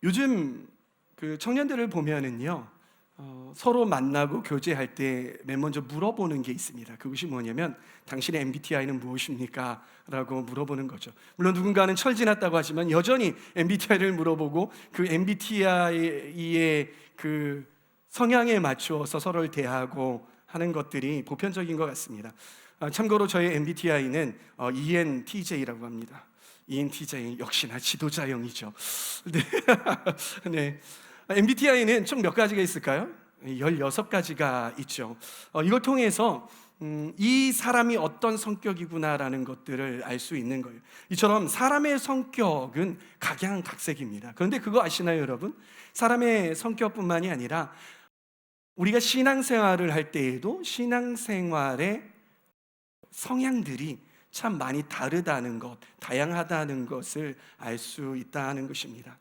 요즘 그 청년들을 보면은요, 서로 만나고 교제할 때 맨 먼저 물어보는 게 있습니다. 그것이 뭐냐면 당신의 MBTI는 무엇입니까? 라고 물어보는 거죠. 물론 누군가는 철지났다고 하지만 여전히 MBTI를 물어보고 그 MBTI의 그 성향에 맞추어서 서로를 대하고 하는 것들이 보편적인 것 같습니다. 참고로 저의 MBTI는 ENTJ라고 합니다. ENTJ 역시나 지도자형이죠. 네. 네. MBTI는 총 몇 가지가 있을까요? 16가지가 있죠. 이걸 통해서 이 사람이 어떤 성격이구나라는 것들을 알 수 있는 거예요. 이처럼 사람의 성격은 각양각색입니다. 그런데 그거 아시나요, 여러분? 사람의 성격뿐만이 아니라 우리가 신앙생활을 할 때에도 신앙생활의 성향들이 참 많이 다르다는 것, 다양하다는 것을 알 수 있다는 것입니다.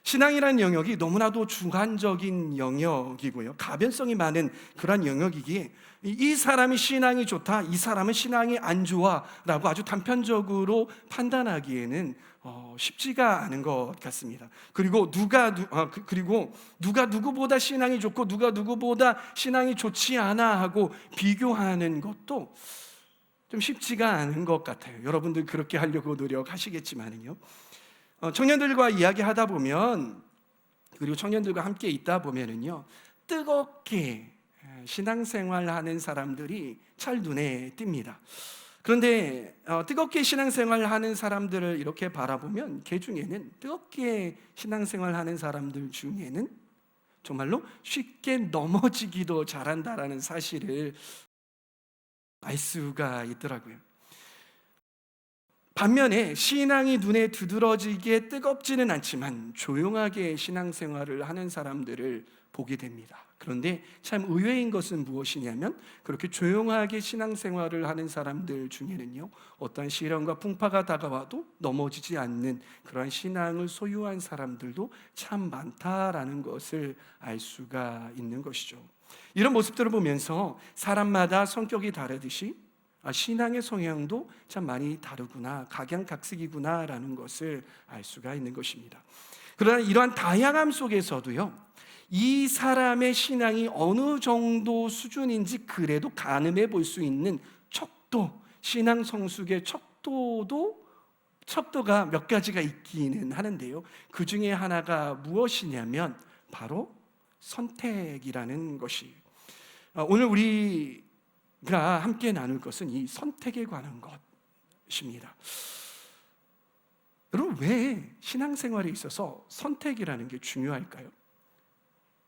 신앙이라는 영역이 너무나도 주관적인 영역이고요, 가변성이 많은 그런 영역이기에 이 사람이 신앙이 좋다, 이 사람은 신앙이 안 좋아 라고 아주 단편적으로 판단하기에는 쉽지가 않은 것 같습니다. 그리고 누가 누구보다 신앙이 좋고 누가 누구보다 신앙이 좋지 않아 하고 비교하는 것도 좀 쉽지가 않은 것 같아요. 여러분들 그렇게 하려고 노력하시겠지만요, 청년들과 이야기하다 보면, 그리고 청년들과 함께 있다 보면은요, 뜨겁게 신앙생활하는 사람들이 잘 눈에 띕니다. 그런데 뜨겁게 신앙생활하는 사람들을 이렇게 바라보면 그 중에는, 뜨겁게 신앙생활하는 사람들 중에는 정말로 쉽게 넘어지기도 잘한다라는 사실을 알 수가 있더라고요. 반면에 신앙이 눈에 두드러지게 뜨겁지는 않지만 조용하게 신앙생활을 하는 사람들을 보게 됩니다. 그런데 참 의외인 것은 무엇이냐면, 그렇게 조용하게 신앙생활을 하는 사람들 중에는요, 어떤 시련과 풍파가 다가와도 넘어지지 않는 그러한 신앙을 소유한 사람들도 참 많다라는 것을 알 수가 있는 것이죠. 이런 모습들을 보면서 사람마다 성격이 다르듯이 신앙의 성향도 참 많이 다르구나, 각양각색이구나라는 것을 알 수가 있는 것입니다. 그러나 이러한 다양함 속에서도요, 이 사람의 신앙이 어느 정도 수준인지 그래도 가늠해 볼 수 있는 척도, 신앙 성숙의 척도가 몇 가지가 있기는 하는데요, 그 중에 하나가 무엇이냐면 바로 선택이라는 것이, 오늘 우리가 함께 나눌 것은 이 선택에 관한 것입니다. 여러분, 왜 신앙생활에 있어서 선택이라는 게 중요할까요?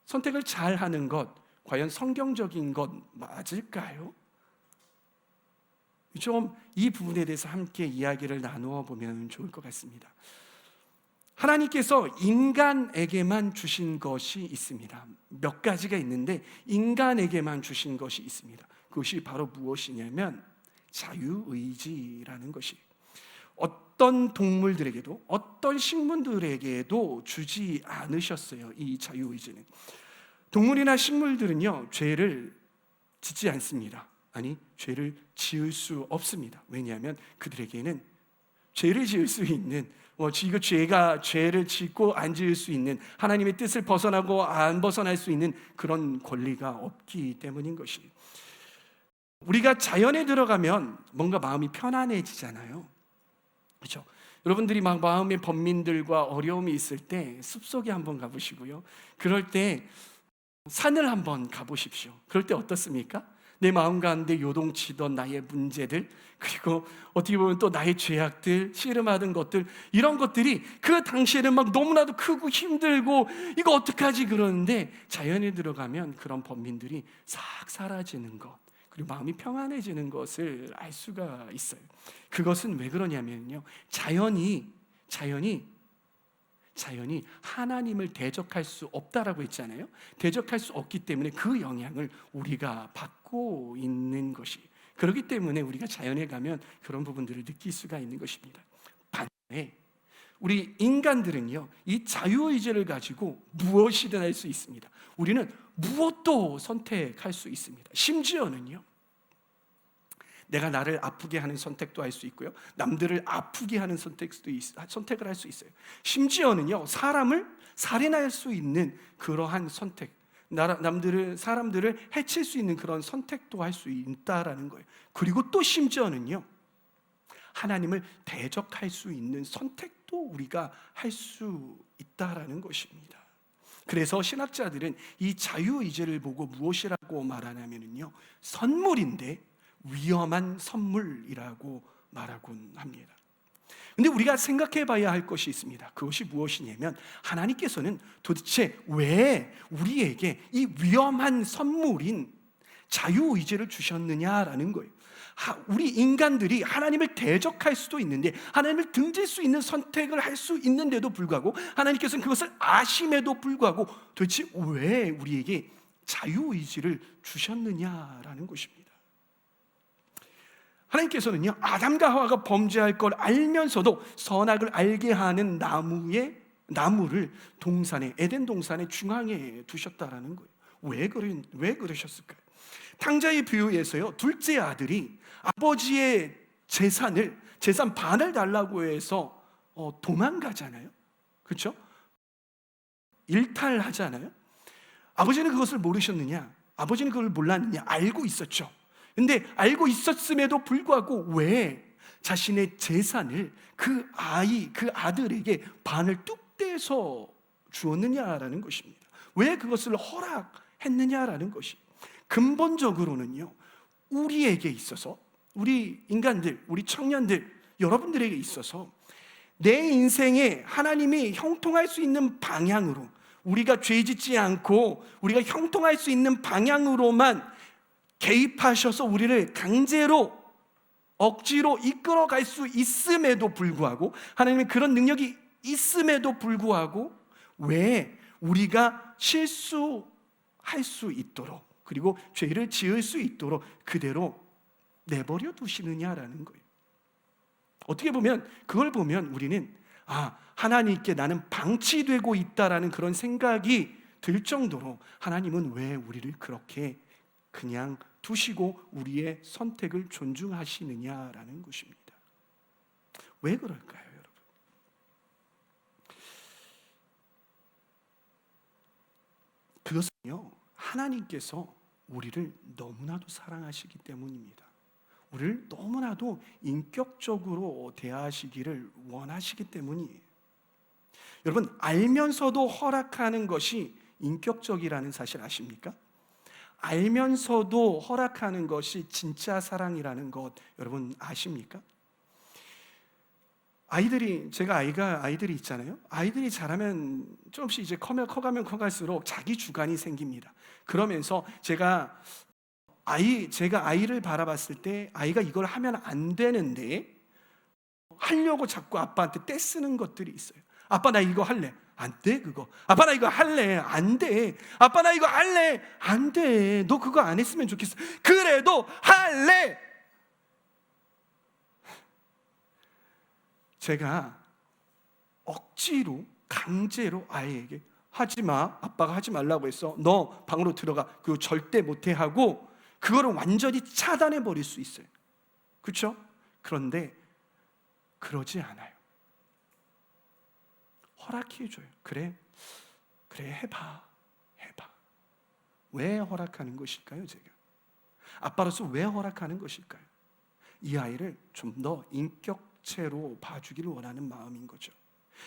선택을 잘 하는 것, 과연 성경적인 것 맞을까요? 좀 이 부분에 대해서 함께 이야기를 나누어 보면 좋을 것 같습니다. 하나님께서 인간에게만 주신 것이 있습니다. 몇 가지가 있는데 인간에게만 주신 것이 있습니다. 그것이 바로 무엇이냐면 자유의지라는 것이, 어떤 동물들에게도 어떤 식물들에게도 주지 않으셨어요. 이 자유의지는. 동물이나 식물들은요, 죄를 짓지 않습니다. 아니, 죄를 지을 수 없습니다. 왜냐하면 그들에게는 죄를 지을 수 있는, 죄를 짓고 안 지을 수 있는, 하나님의 뜻을 벗어나고 안 벗어날 수 있는 그런 권리가 없기 때문인 것이에요. 우리가 자연에 들어가면 뭔가 마음이 편안해지잖아요. 그렇죠? 여러분들이 막 마음의 번민들과 어려움이 있을 때 숲속에 한번 가보시고요, 그럴 때 산을 한번 가보십시오. 그럴 때 어떻습니까? 내 마음 가운데 요동치던 나의 문제들, 그리고 어떻게 보면 또 나의 죄악들, 씨름하던 것들, 이런 것들이 그 당시에는 막 너무나도 크고 힘들고 이거 어떡하지 그러는데, 자연에 들어가면 그런 번민들이 싹 사라지는 것, 그리고 마음이 평안해지는 것을 알 수가 있어요. 그것은 왜 그러냐면요, 자연이 하나님을 대적할 수 없다라고 했잖아요. 대적할 수 없기 때문에 그 영향을 우리가 받고 있는 것이, 그렇기 때문에 우리가 자연에 가면 그런 부분들을 느낄 수가 있는 것입니다. 반면에 우리 인간들은요, 이 자유의지를 가지고 무엇이든 할 수 있습니다. 우리는 무엇도 선택할 수 있습니다. 심지어는요, 내가 나를 아프게 하는 선택도 할 수 있고요, 남들을 아프게 하는 선택을 할 수 있어요. 심지어는요, 사람을 살인할 수 있는 그러한 선택, 사람들을 해칠 수 있는 그런 선택도 할 수 있다라는 거예요. 그리고 또 심지어는요, 하나님을 대적할 수 있는 선택도 우리가 할 수 있다라는 것입니다. 그래서 신학자들은 이 자유의지를 보고 무엇이라고 말하냐면요, 선물인데 위험한 선물이라고 말하곤 합니다. 근데 우리가 생각해 봐야 할 것이 있습니다. 그것이 무엇이냐면, 하나님께서는 도대체 왜 우리에게 이 위험한 선물인 자유의지를 주셨느냐라는 거예요. 우리 인간들이 하나님을 대적할 수도 있는데, 하나님을 등질 수 있는 선택을 할 수 있는데도 불구하고, 하나님께서는 그것을 아심에도 불구하고 도대체 왜 우리에게 자유의지를 주셨느냐라는 것입니다. 하나님께서는요, 아담과 하와가 범죄할 걸 알면서도 선악을 알게 하는 나무를 에덴 동산의 중앙에 두셨다라는 거예요. 왜 그러셨을까요? 탕자의 비유에서요, 둘째 아들이 아버지의 재산 반을 달라고 해서 도망가잖아요. 그렇죠? 일탈하잖아요. 아버지는 그것을 모르셨느냐? 아버지는 그걸 몰랐느냐? 알고 있었죠. 근데 알고 있었음에도 불구하고 왜 자신의 재산을 그 아들에게 반을 뚝 떼서 주었느냐라는 것입니다. 왜 그것을 허락했느냐라는 것이, 근본적으로는요, 우리에게 있어서, 우리 인간들, 우리 청년들, 여러분들에게 있어서 내 인생에 하나님이 형통할 수 있는 방향으로, 우리가 죄짓지 않고 우리가 형통할 수 있는 방향으로만 개입하셔서 우리를 강제로 억지로 이끌어갈 수 있음에도 불구하고, 하나님의 그런 능력이 있음에도 불구하고 왜 우리가 실수할 수 있도록, 그리고 죄를 지을 수 있도록 그대로 내버려 두시느냐라는 거예요. 어떻게 보면 그걸 보면 우리는 하나님께 나는 방치되고 있다라는 그런 생각이 들 정도로, 하나님은 왜 우리를 그렇게 그냥 두시고 우리의 선택을 존중하시느냐라는 것입니다. 왜 그럴까요, 여러분? 그것은요, 하나님께서 우리를 너무나도 사랑하시기 때문입니다. 우리를 너무나도 인격적으로 대하시기를 원하시기 때문이에요. 여러분, 알면서도 허락하는 것이 인격적이라는 사실 아십니까? 알면서도 허락하는 것이 진짜 사랑이라는 것 여러분 아십니까? 아이들이 있잖아요. 아이들이 자라면 조금씩 이제 커가면 커갈수록 자기 주관이 생깁니다. 그러면서 제가 아이를 바라봤을 때, 아이가 이걸 하면 안 되는데 하려고 자꾸 아빠한테 떼쓰는 것들이 있어요. 아빠, 나 이거 할래. 안 돼, 그거. 아빠, 나 이거 할래. 안 돼. 아빠, 나 이거 할래. 안 돼. 너 그거 안 했으면 좋겠어. 그래도 할래. 제가 억지로, 강제로 아이에게 하지 마. 아빠가 하지 말라고 했어. 너 방으로 들어가. 그거 절대 못해 하고 그거를 완전히 차단해 버릴 수 있어요. 그렇죠? 그런데 그러지 않아요. 허락해줘요. 그래 해봐. 왜 허락하는 것일까요? 제가 아빠로서 왜 허락하는 것일까요? 이 아이를 좀 더 인격체로 봐주기를 원하는 마음인 거죠.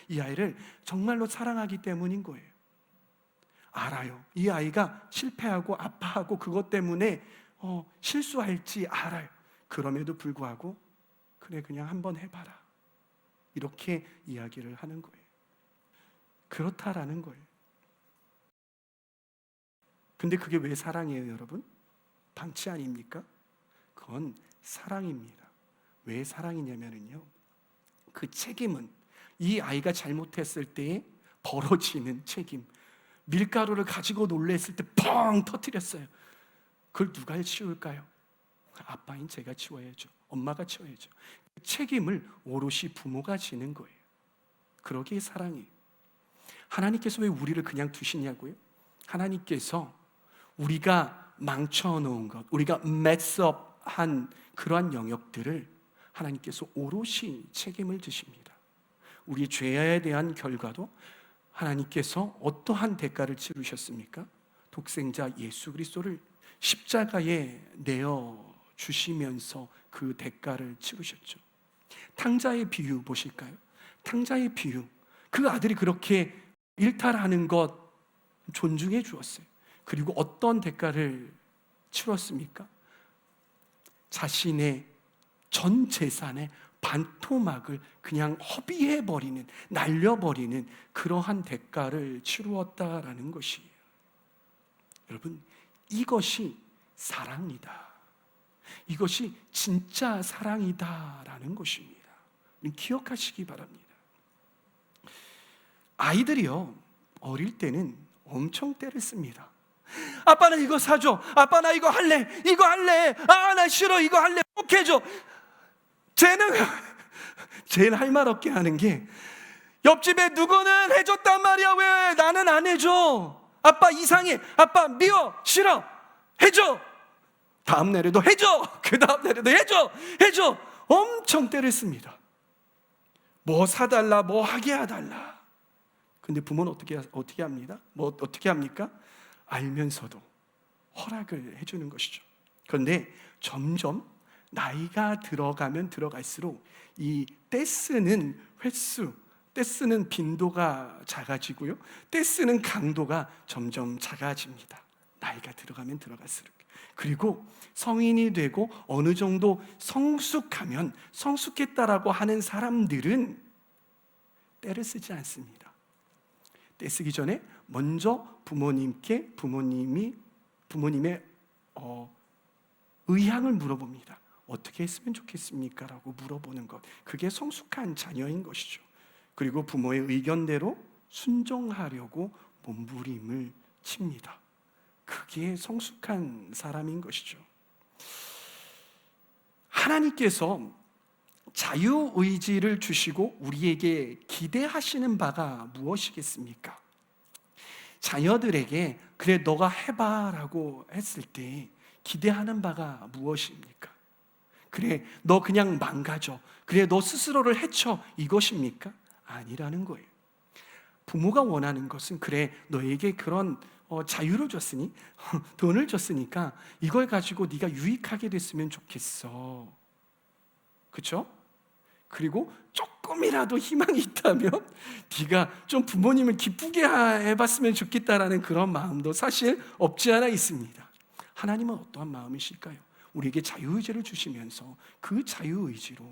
이 아이를 정말로 사랑하기 때문인 거예요. 알아요. 이 아이가 실패하고 아파하고 그것 때문에 실수할지 알아요. 그럼에도 불구하고 그래, 그냥 한번 해봐라, 이렇게 이야기를 하는 거예요. 그렇다라는 거예요. 근데 그게 왜 사랑이에요, 여러분? 방치 아닙니까? 그건 사랑입니다. 왜 사랑이냐면요, 그 책임은 이 아이가 잘못했을 때에 벌어지는 책임, 밀가루를 가지고 놀랬을 때 펑 터뜨렸어요. 그걸 누가 치울까요? 아빠인 제가 치워야죠. 엄마가 치워야죠. 책임을 오롯이 부모가 지는 거예요. 그러기에 사랑이에요. 하나님께서 왜 우리를 그냥 두시냐고요? 하나님께서 우리가 망쳐놓은 것, 우리가 mess up 그러한 영역들을 하나님께서 오롯이 책임을 지십니다. 우리 죄에 대한 결과도 하나님께서 어떠한 대가를 치르셨습니까? 독생자 예수 그리스도를 십자가에 내어 주시면서 그 대가를 치르셨죠. 탕자의 비유 보실까요? 탕자의 비유, 그 아들이 그렇게 일탈하는 것 존중해 주었어요. 그리고 어떤 대가를 치렀습니까? 자신의 전 재산의 반토막을 그냥 허비해버리는, 날려버리는 그러한 대가를 치루었다라는 것이에요. 여러분, 이것이 사랑이다. 이것이 진짜 사랑이다라는 것입니다. 기억하시기 바랍니다. 아이들이요, 어릴 때는 엄청 때를 씁니다. 아빠 나 이거 사줘, 아빠 나 이거 할래, 이거 할래, 아 나 싫어, 이거 할래, 꼭 해줘. 쟤는 제일 할 말 없게 하는 게, 옆집에 누구는 해줬단 말이야, 왜 나는 안 해줘? 아빠 이상해, 아빠 미워, 싫어, 해줘. 다음 날에도 해줘, 그 다음 날에도 해줘. 엄청 때를 씁니다. 뭐 사달라, 뭐 하게 해달라. 근데 부모는 어떻게 합니다? 뭐 어떻게 합니까? 알면서도 허락을 해주는 것이죠. 그런데 점점 나이가 들어가면 들어갈수록 이 떼쓰는 횟수, 떼쓰는 빈도가 작아지고요, 떼쓰는 강도가 점점 작아집니다. 나이가 들어가면 들어갈수록. 그리고 성인이 되고 어느 정도 성숙하면, 성숙했다라고 하는 사람들은 떼를 쓰지 않습니다. 떼쓰기 전에 먼저 부모님의 의향을 물어봅니다. 어떻게 했으면 좋겠습니까? 라고 물어보는 것, 그게 성숙한 자녀인 것이죠. 그리고 부모의 의견대로 순종하려고 몸부림을 칩니다. 그게 성숙한 사람인 것이죠. 하나님께서 자유의지를 주시고 우리에게 기대하시는 바가 무엇이겠습니까? 자녀들에게 그래 너가 해봐 라고 했을 때 기대하는 바가 무엇입니까? 그래 너 그냥 망가져, 그래 너 스스로를 해쳐, 이것입니까? 아니라는 거예요. 부모가 원하는 것은, 그래 너에게 그런 자유를 줬으니, 돈을 줬으니까 이걸 가지고 네가 유익하게 됐으면 좋겠어. 그렇죠? 그리고 조금이라도 희망이 있다면 네가 좀 부모님을 기쁘게 해봤으면 좋겠다라는 그런 마음도 사실 없지 않아 있습니다. 하나님은 어떠한 마음이실까요? 우리에게 자유의지를 주시면서 그 자유의지로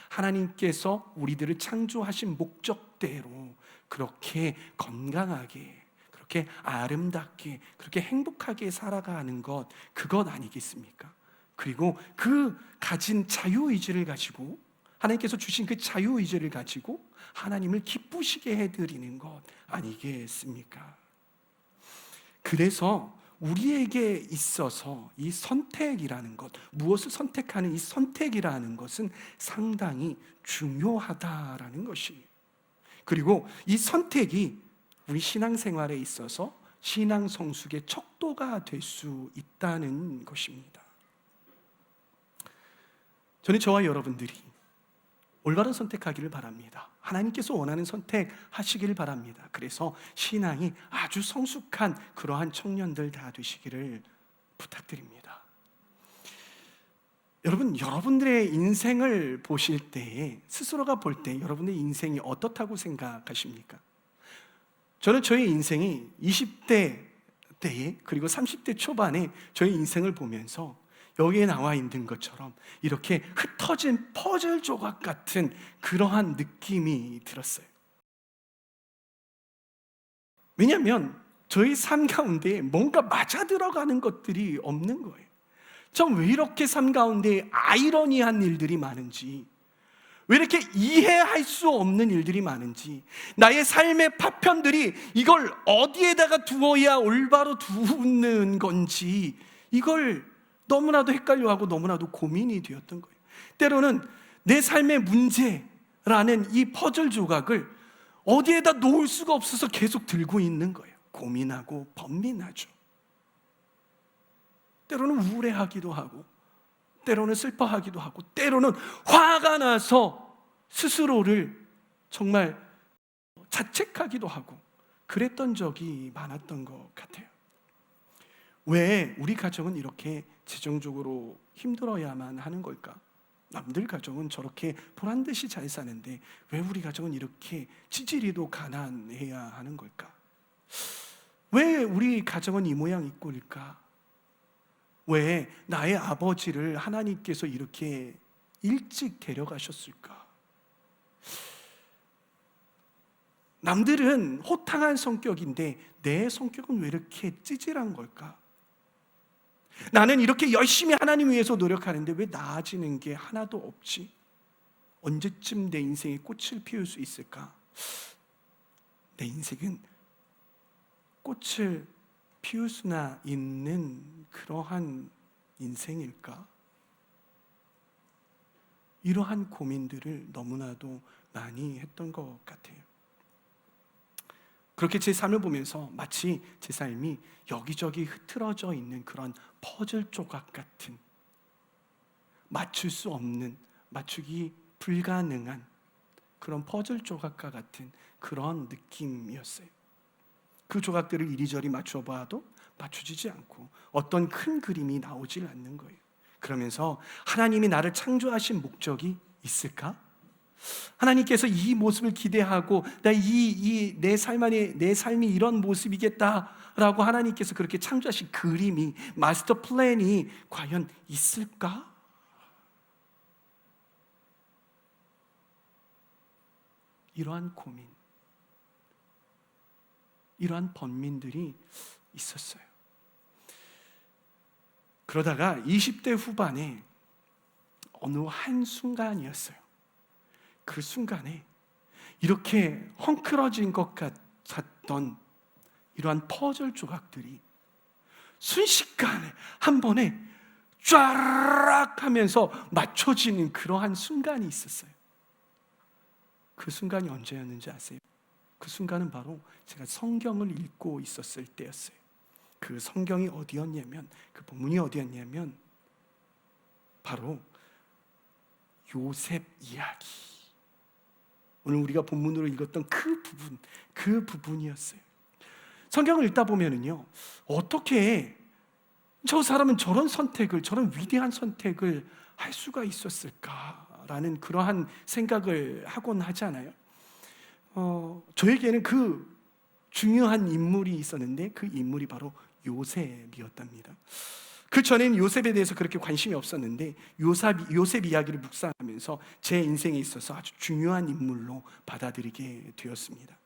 하나님께서 우리들을 창조하신 목적대로 그렇게 건강하게, 그렇게 아름답게, 그렇게 행복하게 살아가는 것, 그것 아니겠습니까? 그리고 그 가진 자유의지를 가지고, 하나님께서 주신 그 자유의지를 가지고 하나님을 기쁘시게 해드리는 것 아니겠습니까? 그래서 우리에게 있어서 이 선택이라는 것, 무엇을 선택하는 이 선택이라는 것은 상당히 중요하다라는 것이에요. 그리고 이 선택이 우리 신앙생활에 있어서 신앙 성숙의 척도가 될 수 있다는 것입니다. 저는 저와 여러분들이 올바른 선택하기를 바랍니다. 하나님께서 원하는 선택하시기를 바랍니다. 그래서 신앙이 아주 성숙한 그러한 청년들 다 되시기를 부탁드립니다. 여러분, 여러분들의 인생을 보실 때에, 스스로가 볼 때 여러분의 인생이 어떻다고 생각하십니까? 저는 저의 인생이 20대 때에, 그리고 30대 초반에 저의 인생을 보면서 여기에 나와 있는 것처럼 이렇게 흩어진 퍼즐 조각 같은 그러한 느낌이 들었어요. 왜냐하면 저희 삶 가운데 뭔가 맞아 들어가는 것들이 없는 거예요. 전 왜 이렇게 삶 가운데 아이러니한 일들이 많은지, 왜 이렇게 이해할 수 없는 일들이 많은지, 나의 삶의 파편들이 이걸 어디에다가 두어야 올바로 두는 건지, 이걸 너무나도 헷갈려하고 너무나도 고민이 되었던 거예요. 때로는 내 삶의 문제라는 이 퍼즐 조각을 어디에다 놓을 수가 없어서 계속 들고 있는 거예요. 고민하고 번민하죠. 때로는 우울해하기도 하고 때로는 슬퍼하기도 하고, 때로는 화가 나서 스스로를 정말 자책하기도 하고 그랬던 적이 많았던 것 같아요. 왜 우리 가정은 이렇게 재정적으로 힘들어야만 하는 걸까? 남들 가정은 저렇게 보란듯이 잘 사는데 왜 우리 가정은 이렇게 찌질이도 가난해야 하는 걸까? 왜 우리 가정은 이 모양 이 꼴일까? 왜 나의 아버지를 하나님께서 이렇게 일찍 데려가셨을까? 남들은 호탕한 성격인데 내 성격은 왜 이렇게 찌질한 걸까? 나는 이렇게 열심히 하나님 위해서 노력하는데 왜 나아지는 게 하나도 없지? 언제쯤 내 인생에 꽃을 피울 수 있을까? 내 인생은 꽃을 피울 수나 있는 그러한 인생일까? 이러한 고민들을 너무나도 많이 했던 것 같아요. 그렇게 제 삶을 보면서 마치 제 삶이 여기저기 흐트러져 있는 그런 퍼즐 조각 같은, 맞출 수 없는, 맞추기 불가능한 그런 퍼즐 조각과 같은 그런 느낌이었어요. 그 조각들을 이리저리 맞춰 봐도 맞춰지지 않고 어떤 큰 그림이 나오질 않는 거예요. 그러면서 하나님이 나를 창조하신 목적이 있을까? 하나님께서 이 모습을 기대하고 내 삶이 이런 모습이겠다라고 하나님께서 그렇게 창조하신 그림이, 마스터 플랜이 과연 있을까? 이러한 고민, 이러한 번민들이 있었어요. 그러다가 20대 후반에 어느 한순간이었어요. 그 순간에 이렇게 헝클어진 것 같았던 이러한 퍼즐 조각들이 순식간에 한 번에 쫙 하면서 맞춰지는 그러한 순간이 있었어요. 그 순간이 언제였는지 아세요? 그 순간은 바로 제가 성경을 읽고 있었을 때였어요. 그 성경이 어디였냐면, 그 본문이 어디였냐면 바로 요셉 이야기, 오늘 우리가 본문으로 읽었던 그 부분이었어요. 성경을 읽다 보면은요, 어떻게 저 사람은 저런 위대한 선택을 할 수가 있었을까라는 그러한 생각을 하곤 하잖아요. 저에게는 그 중요한 인물이 있었는데 그 인물이 바로 요셉이었답니다. 그 전에는 요셉에 대해서 그렇게 관심이 없었는데 요셉 이야기를 묵상하면서 제 인생에 있어서 아주 중요한 인물로 받아들이게 되었습니다.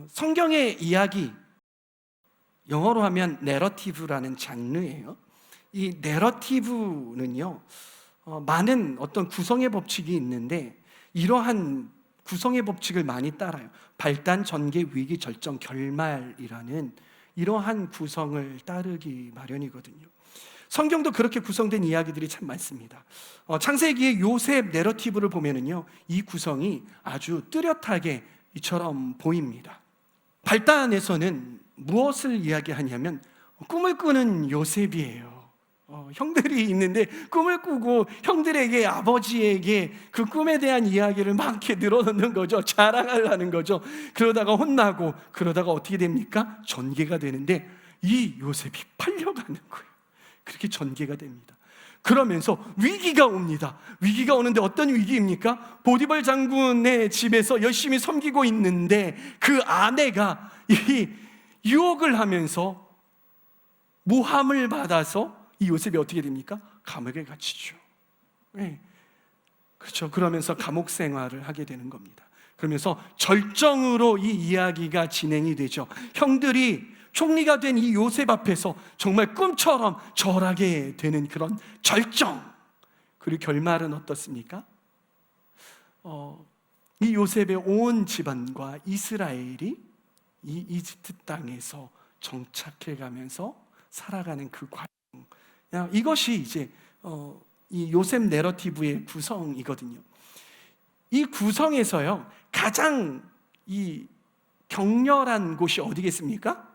성경의 이야기, 영어로 하면 내러티브라는 장르예요. 이 내러티브는요, 많은 어떤 구성의 법칙이 있는데 이러한 구성의 법칙을 많이 따라요. 발단, 전개, 위기, 절정, 결말이라는 이러한 구성을 따르기 마련이거든요. 성경도 그렇게 구성된 이야기들이 참 많습니다. 창세기의 요셉 내러티브를 보면은요, 이 구성이 아주 뚜렷하게 이처럼 보입니다. 발단에서는 무엇을 이야기하냐면 꿈을 꾸는 요셉이에요. 형들이 있는데 꿈을 꾸고 형들에게, 아버지에게 그 꿈에 대한 이야기를 막 이렇게 늘어놓는 거죠. 자랑하려는 거죠. 그러다가 혼나고, 그러다가 어떻게 됩니까? 전개가 되는데 이 요셉이 팔려가는 거예요. 그렇게 전개가 됩니다. 그러면서 위기가 옵니다. 위기가 오는데 어떤 위기입니까? 보디발 장군의 집에서 열심히 섬기고 있는데 그 아내가 이 유혹을 하면서 모함을 받아서 이 요셉이 어떻게 됩니까? 감옥에 갇히죠. 네. 그렇죠. 그러면서 감옥 생활을 하게 되는 겁니다. 그러면서 절정으로 이 이야기가 진행이 되죠. 형들이 총리가 된 이 요셉 앞에서 정말 꿈처럼 절하게 되는 그런 절정. 그리고 결말은 어떻습니까? 이 요셉의 온 집안과 이스라엘이 이 이집트 땅에서 정착해 가면서 살아가는 그 과정. 이것이 이제 이 요셉 내러티브의 구성이거든요. 이 구성에서요, 가장 이 격렬한 곳이 어디겠습니까?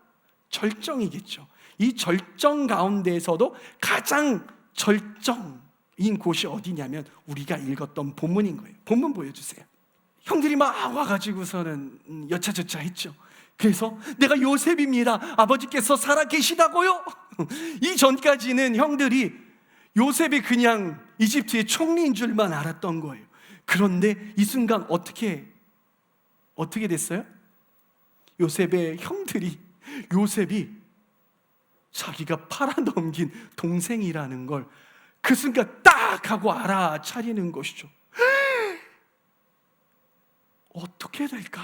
절정이겠죠. 이 절정 가운데에서도 가장 절정인 곳이 어디냐면 우리가 읽었던 본문인 거예요. 본문 보여주세요. 형들이 막 와가지고서는 여차저차 했죠. 그래서 내가 요셉입니다, 아버지께서 살아계시다고요? 이전까지는 형들이 요셉이 그냥 이집트의 총리인 줄만 알았던 거예요. 그런데 이 순간 어떻게 됐어요? 요셉의 형들이 요셉이 자기가 팔아넘긴 동생이라는 걸 그 순간 딱 하고 알아차리는 것이죠. 어떻게 될까?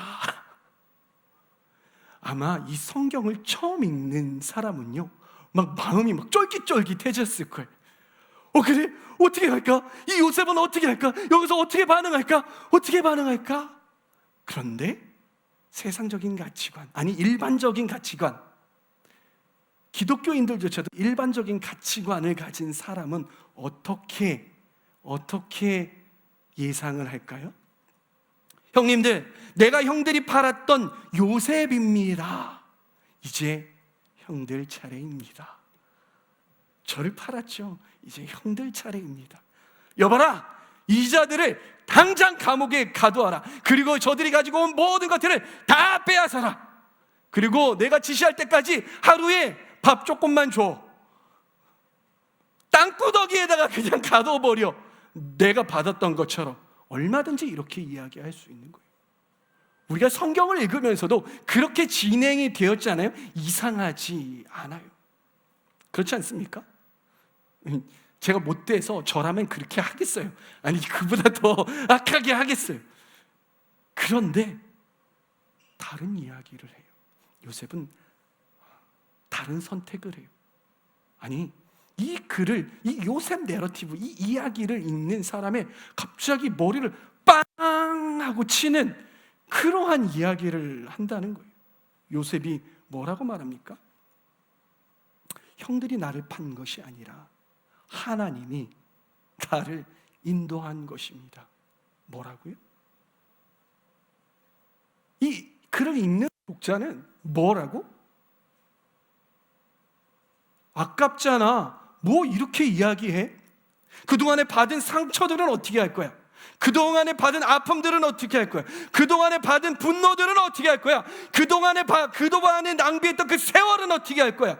아마 이 성경을 처음 읽는 사람은요, 막 마음이 막 쫄깃쫄깃해졌을 거예요. 그래? 어떻게 할까? 이 요셉은 어떻게 할까? 여기서 어떻게 반응할까? 그런데 세상적인 가치관, 아니 일반적인 가치관, 기독교인들조차도 일반적인 가치관을 가진 사람은 어떻게 예상을 할까요? 형님들, 내가 형들이 팔았던 요셉입니다. 이제 형들 차례입니다. 저를 팔았죠. 이제 형들 차례입니다. 여봐라, 이자들을 당장 감옥에 가두어라. 그리고 저들이 가지고 온 모든 것들을 다 빼앗아라. 그리고 내가 지시할 때까지 하루에 밥 조금만 줘. 땅구더기에다가 그냥 가둬버려. 내가 받았던 것처럼. 얼마든지 이렇게 이야기할 수 있는 거예요. 우리가 성경을 읽으면서도 그렇게 진행이 되었잖아요. 이상하지 않아요. 그렇지 않습니까? 제가 못돼서 저라면 그렇게 하겠어요. 아니, 그보다 더 악하게 하겠어요. 그런데 다른 이야기를 해요. 요셉은 다른 선택을 해요. 아니, 이 글을, 이 요셉 내러티브, 이 이야기를 읽는 사람의 갑자기 머리를 빵 하고 치는 그러한 이야기를 한다는 거예요. 요셉이 뭐라고 말합니까? 형들이 나를 판 것이 아니라 하나님이 나를 인도한 것입니다. 뭐라고요? 이 글을 읽는 독자는 뭐라고? 아깝잖아. 뭐 이렇게 이야기해? 그동안에 받은 상처들은 어떻게 할 거야? 그동안에 받은 아픔들은 어떻게 할 거야? 그동안에 받은 분노들은 어떻게 할 거야? 그동안에 낭비했던 그 세월은 어떻게 할 거야?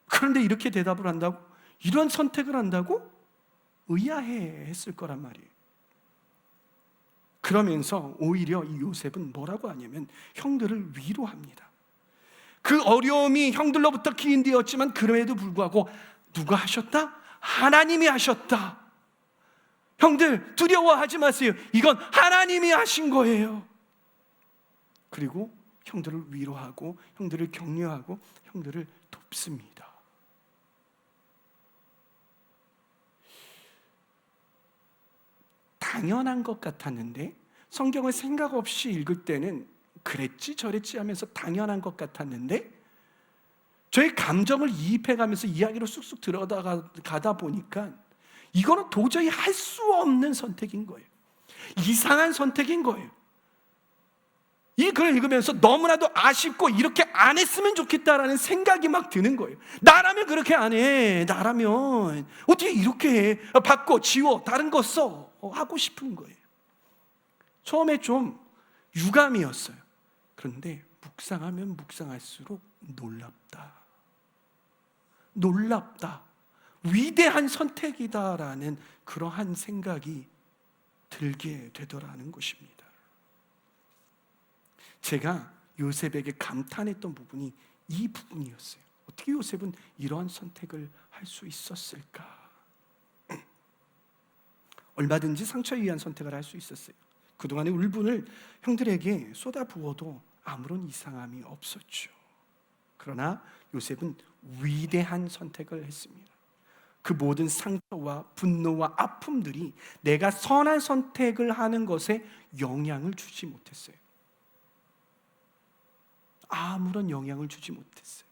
그런데 이렇게 대답을 한다고? 이런 선택을 한다고? 의아해 했을 거란 말이에요. 그러면서 오히려 이 요셉은 뭐라고 하냐면 형들을 위로합니다. 그 어려움이 형들로부터 기인되었지만 그럼에도 불구하고 누가 하셨다? 하나님이 하셨다. 형들 두려워하지 마세요. 이건 하나님이 하신 거예요. 그리고 형들을 위로하고 형들을 격려하고 형들을 돕습니다. 당연한 것 같았는데 성경을 생각 없이 읽을 때는 그랬지 저랬지 하면서 당연한 것 같았는데 저의 감정을 이입해가면서 이야기로 쑥쑥 들어가다 보니까 이거는 도저히 할 수 없는 선택인 거예요. 이상한 선택인 거예요. 이 글을 읽으면서 너무나도 아쉽고 이렇게 안 했으면 좋겠다라는 생각이 막 드는 거예요. 나라면 그렇게 안 해. 나라면 어떻게 이렇게 해. 바꿔, 지워, 다른 거 써. 하고 싶은 거예요. 처음에 좀 유감이었어요. 그런데 묵상하면 묵상할수록 놀랍다. 위대한 선택이다라는 그러한 생각이 들게 되더라는 것입니다. 제가 요셉에게 감탄했던 부분이 이 부분이었어요. 어떻게 요셉은 이러한 선택을 할 수 있었을까? 얼마든지 상처에 의한 선택을 할 수 있었어요. 그동안의 울분을 형들에게 쏟아부어도 아무런 이상함이 없었죠. 그러나 요셉은 위대한 선택을 했습니다. 그 모든 상처와 분노와 아픔들이 내가 선한 선택을 하는 것에 영향을 주지 못했어요. 아무런 영향을 주지 못했어요.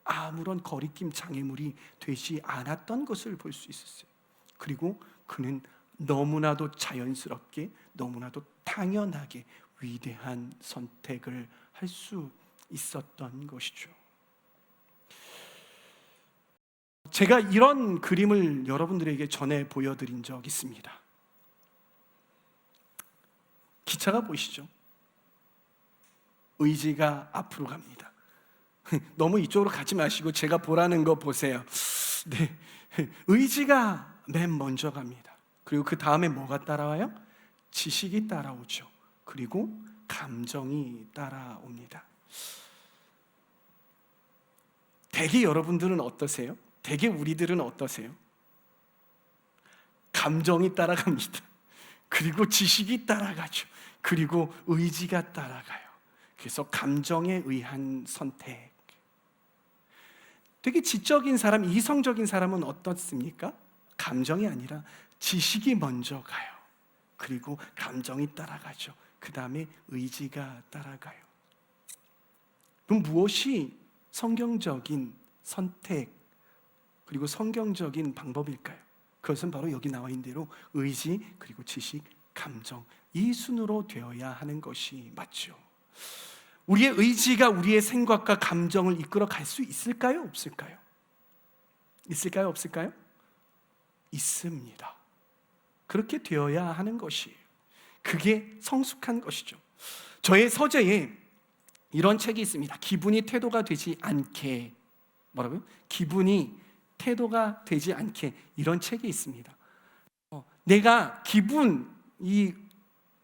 아무런 거리낌 장애물이 되지 않았던 것을 볼 수 있었어요. 그리고 그는 너무나도 자연스럽게, 너무나도 당연하게 위대한 선택을 할 수 있었던 것이죠. 제가 이런 그림을 여러분들에게 전해 보여드린 적 있습니다. 기차가 보이시죠? 의지가 앞으로 갑니다. 너무 이쪽으로 가지 마시고 제가 보라는 거 보세요. 네, 의지가 맨 먼저 갑니다. 그리고 그 다음에 뭐가 따라와요? 지식이 따라오죠. 그리고 감정이 따라옵니다. 대개 여러분들은 어떠세요? 대개 우리들은 어떠세요? 감정이 따라갑니다. 그리고 지식이 따라가죠. 그리고 의지가 따라가요. 그래서 감정에 의한 선택. 되게 지적인 사람, 이성적인 사람은 어떻습니까? 감정이 아니라 지식이 먼저 가요. 그리고 감정이 따라가죠. 그 다음에 의지가 따라가요. 그럼 무엇이 성경적인 선택 그리고 성경적인 방법일까요? 그것은 바로 여기 나와 있는 대로 의지 그리고 지식, 감정 이 순으로 되어야 하는 것이 맞죠. 우리의 의지가 우리의 생각과 감정을 이끌어 갈 수 있을까요? 없을까요? 있을까요? 없을까요? 있습니다. 그렇게 되어야 하는 것이에요. 그게 성숙한 것이죠. 저의 서재에 이런 책이 있습니다. 기분이 태도가 되지 않게. 뭐라고요? 기분이 태도가 되지 않게. 이런 책이 있습니다. 내가 이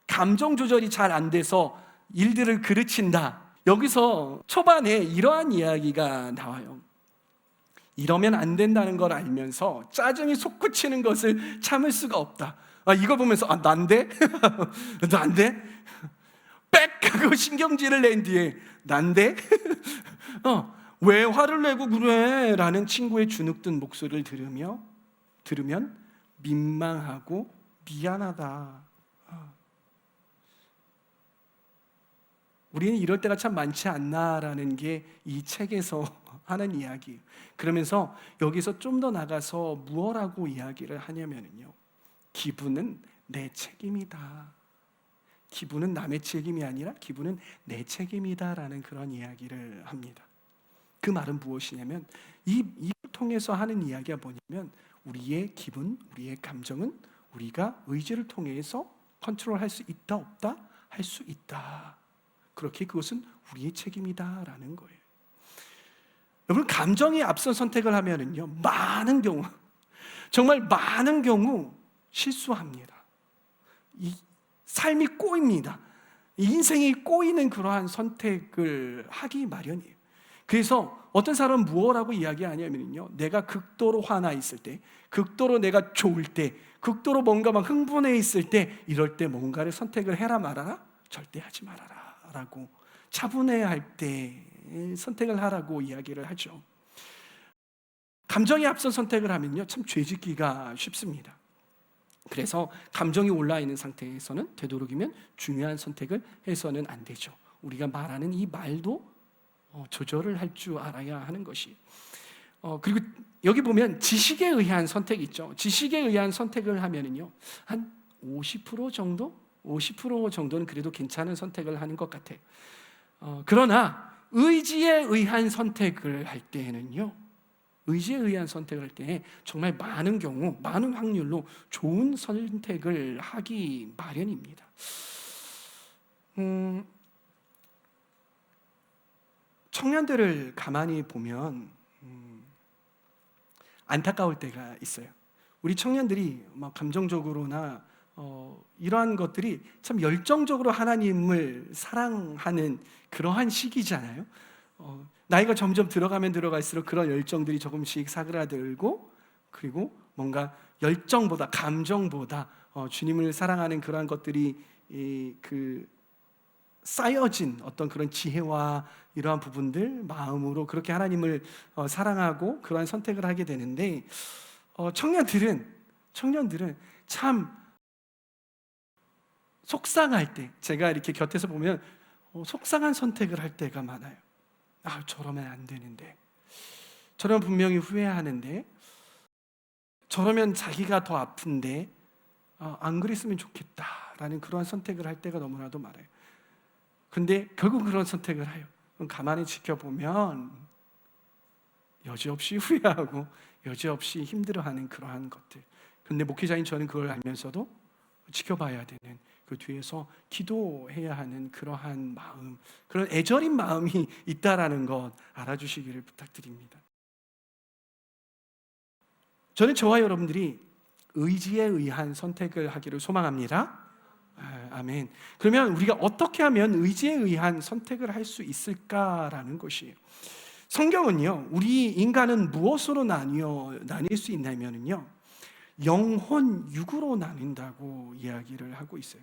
감정 조절이 잘 안 돼서 일들을 그르친다. 여기서 초반에 이러한 이야기가 나와요. 이러면 안 된다는 걸 알면서 짜증이 솟구치는 것을 참을 수가 없다. 이거 보면서 난데? 난데? 빽 하고 신경질을 낸 뒤에 난데? 왜 화를 내고 그래? 라는 친구의 주눅든 목소리를 들으면 민망하고 미안하다. 우리는 이럴 때가 참 많지 않나라는 게 이 책에서 하는 이야기예요. 그러면서 여기서 좀 더 나가서 무엇라고 이야기를 하냐면요, 기분은 내 책임이다. 기분은 남의 책임이 아니라 기분은 내 책임이다라는 그런 이야기를 합니다. 그 말은 무엇이냐면 이걸 통해서 하는 이야기가 뭐냐면 우리의 기분, 우리의 감정은 우리가 의지를 통해서 컨트롤할 수 있다 없다? 할 수 있다. 그렇게 그것은 우리의 책임이다라는 거예요. 여러분, 감정이 앞선 선택을 하면은요, 정말 많은 경우 실수합니다. 이 삶이 꼬입니다. 인생이 꼬이는 그러한 선택을 하기 마련이에요. 그래서 어떤 사람은 무엇라고 이야기하냐면요, 내가 극도로 화나 있을 때, 극도로 내가 좋을 때, 극도로 뭔가 막 흥분해 있을 때, 이럴 때 뭔가를 선택을 해라 말아라? 절대 하지 말아라 라고, 차분해할 때 선택을 하라고 이야기를 하죠. 감정이 앞선 선택을 하면요, 참 죄짓기가 쉽습니다. 그래서 감정이 올라있는 상태에서는 되도록이면 중요한 선택을 해서는 안 되죠. 우리가 말하는 이 말도 조절을 할 줄 알아야 하는 것이. 그리고 여기 보면 지식에 의한 선택이 있죠. 지식에 의한 선택을 하면은요, 한 50% 정도? 50% 정도는 그래도 괜찮은 선택을 하는 것 같아요. 그러나 의지에 의한 선택을 할 때에는요, 의지에 의한 선택을 할 때 정말 많은 경우, 많은 확률로 좋은 선택을 하기 마련입니다. 청년들을 가만히 보면 안타까울 때가 있어요. 우리 청년들이 막 감정적으로나 이러한 것들이 참 열정적으로 하나님을 사랑하는 그러한 시기잖아요. 나이가 점점 들어가면 들어갈수록 그런 열정들이 조금씩 사그라들고, 그리고 뭔가 열정보다, 감정보다 주님을 사랑하는 그러한 것들이 쌓여진 어떤 그런 지혜와 이러한 부분들, 마음으로 그렇게 하나님을 사랑하고 그러한 선택을 하게 되는데, 청년들은 참 속상할 때, 제가 이렇게 곁에서 보면 속상한 선택을 할 때가 많아요. 저러면 안 되는데, 저러면 분명히 후회하는데, 저러면 자기가 더 아픈데, 안 그랬으면 좋겠다라는 그러한 선택을 할 때가 너무나도 많아요. 근데 결국 그런 선택을 해요. 그럼 가만히 지켜보면 여지없이 후회하고 여지없이 힘들어하는 그러한 것들. 그런데 목회자인 저는 그걸 알면서도 지켜봐야 되는, 그 뒤에서 기도해야 하는 그러한 마음, 그런 애절인 마음이 있다라는 것 알아주시기를 부탁드립니다. 저는 저와 여러분들이 의지에 의한 선택을 하기를 소망합니다. 아멘. 그러면 우리가 어떻게 하면 의지에 의한 선택을 할 수 있을까라는 것이에요. 성경은요, 우리 인간은 무엇으로 나뉠 수 있냐면요, 영혼, 육으로 나뉜다고 이야기를 하고 있어요.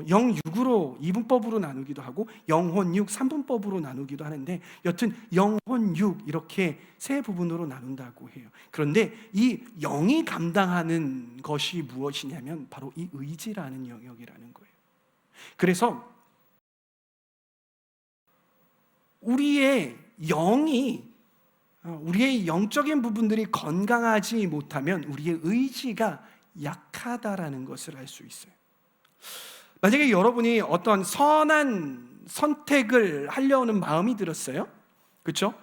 영육으로 이분법으로 나누기도 하고 영혼, 육, 삼분법으로 나누기도 하는데, 여튼 영혼, 육 이렇게 세 부분으로 나눈다고 해요. 그런데 이 영이 감당하는 것이 무엇이냐면 바로 이 의지라는 영역이라는 거예요. 그래서 우리의 영적인 부분들이 건강하지 못하면 우리의 의지가 약하다라는 것을 알 수 있어요. 만약에 여러분이 어떤 선한 선택을 하려는 마음이 들었어요, 그렇죠?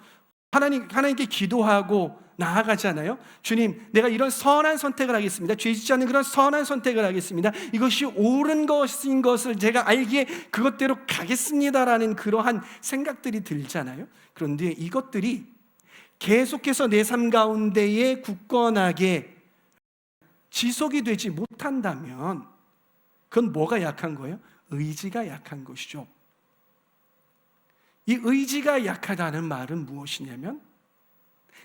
하나님께 기도하고 나아가잖아요. 주님, 내가 이런 선한 선택을 하겠습니다. 죄 짓지 않는 그런 선한 선택을 하겠습니다. 이것이 옳은 것인 것을 제가 알기에 그것대로 가겠습니다라는 그러한 생각들이 들잖아요. 그런데 이것들이 계속해서 내 삶 가운데에 굳건하게 지속이 되지 못한다면 그건 뭐가 약한 거예요? 의지가 약한 것이죠. 이 의지가 약하다는 말은 무엇이냐면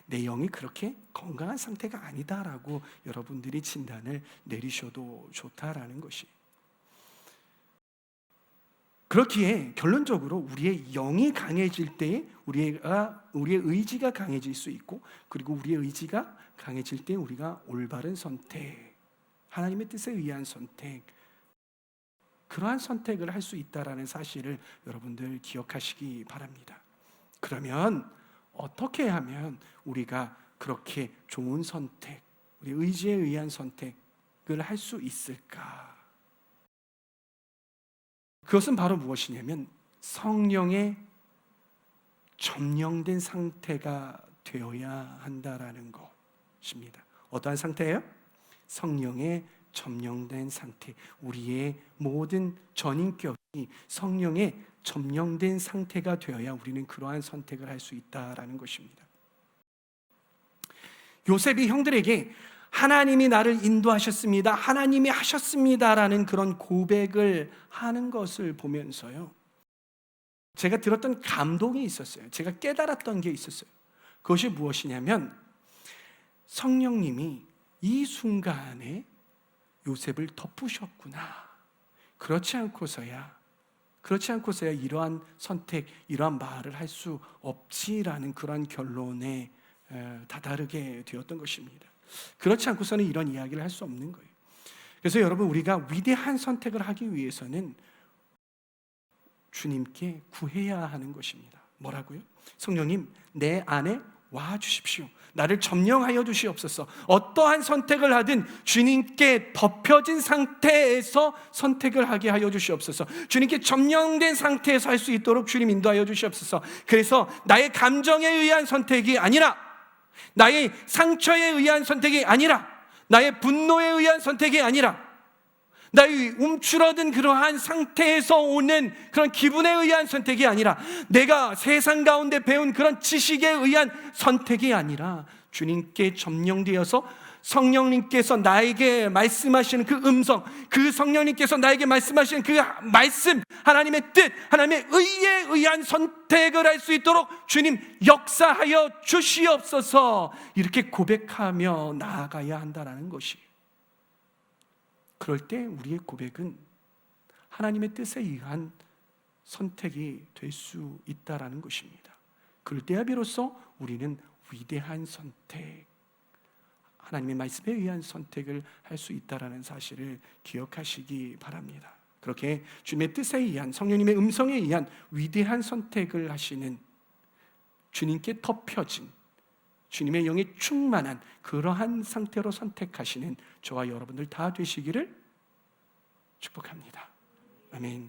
내 영이 그렇게 건강한 상태가 아니다라고 여러분들이 진단을 내리셔도 좋다라는 것이. 그렇기에 결론적으로 우리의 영이 강해질 때에 우리의 의지가 강해질 수 있고, 그리고 우리의 의지가 강해질 때 우리가 올바른 선택, 하나님의 뜻에 의한 선택, 그러한 선택을 할 수 있다라는 사실을 여러분들 기억하시기 바랍니다. 그러면 어떻게 하면 우리가 그렇게 좋은 선택, 우리 의지에 의한 선택을 할 수 있을까? 그것은 바로 무엇이냐면 성령의 점령된 상태가 되어야 한다라는 것입니다. 어떠한 상태예요? 성령의 점령된 상태. 우리의 모든 전인격이 성령의 점령된 상태가 되어야 우리는 그러한 선택을 할 수 있다라는 것입니다. 요셉이 형들에게 하나님이 나를 인도하셨습니다, 하나님이 하셨습니다라는 그런 고백을 하는 것을 보면서요, 제가 들었던 감동이 있었어요. 제가 깨달았던 게 있었어요. 그것이 무엇이냐면 성령님이 이 순간에 요셉을 덮으셨구나. 그렇지 않고서야 이러한 선택, 이러한 말을 할 수 없지라는 그러한 결론에 다다르게 되었던 것입니다. 그렇지 않고서는 이런 이야기를 할 수 없는 거예요. 그래서 여러분, 우리가 위대한 선택을 하기 위해서는 주님께 구해야 하는 것입니다. 뭐라고요? 성령님, 내 안에 와 주십시오. 나를 점령하여 주시옵소서. 어떠한 선택을 하든 주님께 덮여진 상태에서 선택을 하게 하여 주시옵소서. 주님께 점령된 상태에서 할 수 있도록 주님 인도하여 주시옵소서. 그래서 나의 감정에 의한 선택이 아니라, 나의 상처에 의한 선택이 아니라, 나의 분노에 의한 선택이 아니라, 나의 움츠러든 그러한 상태에서 오는 그런 기분에 의한 선택이 아니라, 내가 세상 가운데 배운 그런 지식에 의한 선택이 아니라 주님께 점령되어서 성령님께서 나에게 말씀하시는 그 음성, 그 성령님께서 나에게 말씀하시는 그 말씀, 하나님의 뜻, 하나님의 의에 의한 선택을 할 수 있도록 주님 역사하여 주시옵소서, 이렇게 고백하며 나아가야 한다는 것이. 그럴 때 우리의 고백은 하나님의 뜻에 의한 선택이 될 수 있다라는 것입니다. 그럴 때야 비로소 우리는 위대한 선택, 하나님의 말씀에 의한 선택을 할 수 있다라는 사실을 기억하시기 바랍니다. 그렇게 주님의 뜻에 의한, 성령님의 음성에 의한 위대한 선택을 하시는, 주님께 덮여진, 주님의 영에 충만한 그러한 상태로 선택하시는 저와 여러분들 다 되시기를 축복합니다. 아멘.